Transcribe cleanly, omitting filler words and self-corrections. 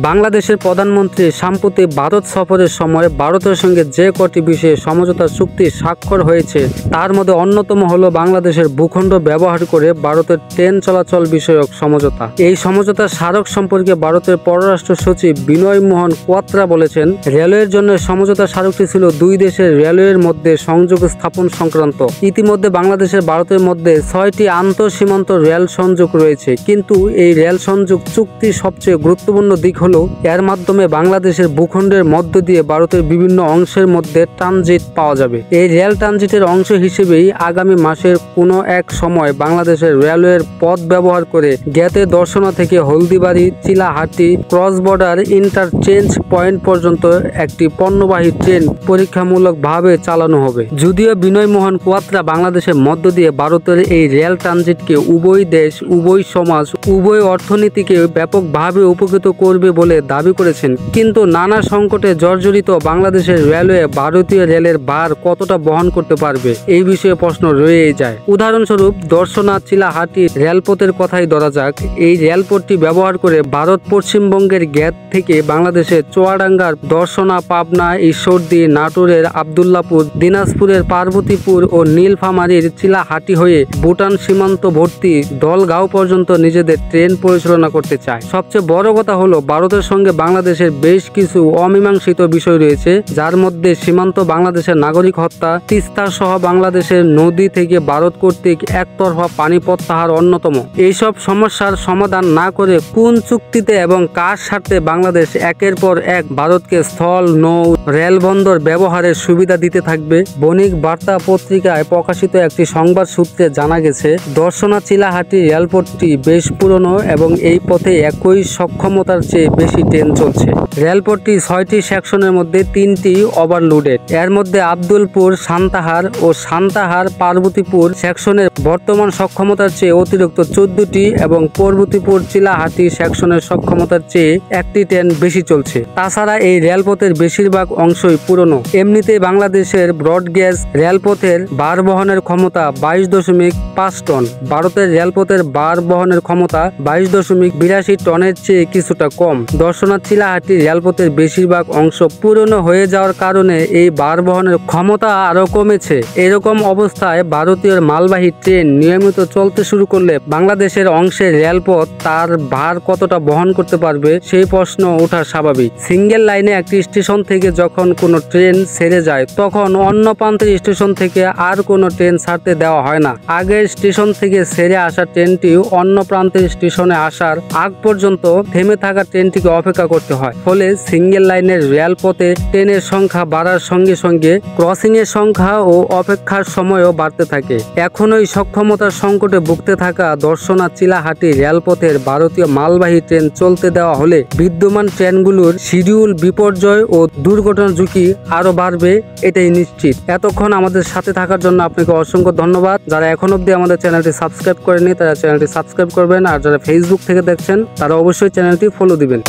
বাংলাদেশের প্রধানমন্ত্রী সম্প্রতি ভারত সফরের সময় ভারতের সঙ্গে যে কটি বিষয়ে সমঝোতা চুক্তি স্বাক্ষর হয়েছে তার মধ্যে অন্যতম হলো বাংলাদেশের ভূখণ্ড ব্যবহার করে ভারতের ট্রেন চলাচল বিষয়ক সমঝোতা। এই সমঝোতার স্মারক সম্পর্কে ভারতের পররাষ্ট্র সচিব বিনয় মোহন কোয়াত্রা বলেছেন, রেলওয়ের জন্য সমঝোতা স্মারকটি ছিল দুই দেশের রেলওয়ের মধ্যে সংযোগ স্থাপন সংক্রান্ত। ইতিমধ্যে বাংলাদেশের ভারতের মধ্যে 6টি আন্তঃসীমান্ত রেল সংযোগ রয়েছে, কিন্তু এই রেল সংযোগ চুক্তির সবচেয়ে গুরুত্বপূর্ণ দিক হলো এর মাধ্যমে বাংলাদেশের ভূখণ্ডের মধ্য দিয়ে ভারতের বিভিন্ন অংশের মধ্যে ট্রানজিট পাওয়া যাবে। এই রেল ট্রানজিটের অংশ হিসেবেই আগামী মাসের কোনো এক সময় বাংলাদেশের রেলওয়ের পথ ব্যবহার করে জ্ঞাতে দর্শনা থেকে Haldibari Chilahati cross border interchange point পর্যন্ত একটি পণ্যবাহী ট্রেন পরীক্ষামূলকভাবে চালানো হবে। যদিও বিনয় মোহন কোয়াত্রা বাংলাদেশের মধ্য দিয়ে ভারতের এই রেল ট্রানজিটকে উভয় দেশ, উভয় সমাজ, উভয় অর্থনীতিকে ব্যাপকভাবে উপকৃত করবে বলে দাবি করেছেন, কিন্তু নানা সংকটে জর্জরিত বাংলাদেশের রেলওয়ে ভারতীয় রেলের ভার কতটা বহন করতে পারবে এই বিষয়ে প্রশ্ন রয়েই যায়। উদাহরণস্বরূপ দর্শনা চিলাহাটি রেলপথের কথাই ধরা যাক। এই রেলপথটি ব্যবহার করে ভারত পশ্চিমবঙ্গের জ্ঞাত থেকে বাংলাদেশের চুয়াডাঙ্গার দর্শনা, পাবনা, ঈশ্বরদী, নাটোরের আবদুল্লাপুর, দিনাজপুরের পার্বতীপুর ও নীলফামারীর চিলাহাটি হয়ে ভুটান সীমান্তবর্তী দলগাঁও পর্যন্ত নিজেদের ট্রেন পরিচালনা করতে চায়। সবচেয়ে বড় কথা হলো ভারতের সঙ্গে বাংলাদেশের বেশ কিছু অমীমাংসিত বিষয় রয়েছে, যার মধ্যে সীমান্ত বাংলাদেশের নাগরিক হত্যা, তিস্তা সহ বাংলাদেশের নদী থেকে ভারত কর্তৃক একতরফা পানি প্রত্যাহার অন্যতম। এইসব সমস্যার সমাধান না করে কোন চুক্তিতে এবং কার স্বার্থে বাংলাদেশ একের পর এক ভারতকে স্থল, নৌ, রেলবন্দর ব্যবহারের সুবিধা দিতে থাকবে? বণিক বার্তা পত্রিকায় প্রকাশিত একটি সংবাদ সূত্রে জানা গেছে, দর্শনা চিলাহাটি রেলপথটি বেশ পুরনো এবং এই পথে একই সক্ষমতার চেয়ে বেশি ট্রেন চলছে। রেলপথটি 6টি সেকশনের মধ্যে 3টি ওভারলোডেড। এর মধ্যে আব্দুলপুর, সান্তাহার ও সান্তাহার পার্বতীপুর সেকশনের বর্তমান সক্ষমতার চেয়ে অতিরিক্ত 14টি এবং পার্বতীপুর চিলাহাটি সেকশনের সক্ষমতার চেয়ে একটি ট্রেন বেশি চলছে। তাছাড়া এই রেলপথের বেশিরভাগ অংশই পুরনো। এমনিতেই বাংলাদেশের ব্রডগেজ রেলপথের ভার বহনের ক্ষমতা 22.5 টন। ভারতের রেলপথের ভার বহনের ক্ষমতা 22.82 টনের চেয়ে কিছুটা কম। দর্শনা চিলাহাটি রেলপথের বেশিরভাগ অংশ পুরনো হয়ে যাওয়ার কারণে এই ভার বহনের ক্ষমতা আরো কমেছে। এরকম অবস্থায় ভারতীয় মালবাহী ট্রেন নিয়মিত চলতে শুরু করলে বাংলাদেশের অংশের রেলপথ তার ভার কতটা বহন করতে পারবে সেই প্রশ্ন ওঠা স্বাভাবিক। সিঙ্গেল লাইনে একটি স্টেশন থেকে যখন কোনো ট্রেন ছেড়ে যায় তখন অন্য প্রান্তের স্টেশন থেকে আর কোনো ট্রেন ছাড়তে দেওয়া হয় না। আগের স্টেশন থেকে ছেড়ে আসা ট্রেনটি অন্য প্রান্তের স্টেশনে আসার আগ পর্যন্ত থেমে থাকা ট্রেনটিকে অপেক্ষা করতে হয়। ফলে সিঙ্গেল লাইনের রেলপথে ট্রেনের সংখ্যা বাড়ার সঙ্গে সঙ্গে ক্রসিং এর সংখ্যা ও অপেক্ষার সময়ও বাড়তে থাকে। এখনই সক্ষমতার সংকটে ভুগতে থাকা দর্শনা চিলাহাটি রেলপথের ভারতীয় মালবাহী ট্রেন চলতে দেওয়া হলে বিদ্যমান ট্রেনগুলোর শিডিউল বিপর্যয় ও দুর্ঘটনার ঝুঁকি আরো বাড়বে, এটাই নিশ্চিত। এতক্ষণ আমাদের সাথে থাকার জন্য আপনাকে অসংখ্য ধন্যবাদ। যারা এখন অবধি আমাদের চ্যানেলটি সাবস্ক্রাইব করেনি তারা চ্যানেলটি সাবস্ক্রাইব করবেন, আর যারা ফেসবুক থেকে দেখছেন তারা অবশ্যই চ্যানেলটি ফলো দিবেন।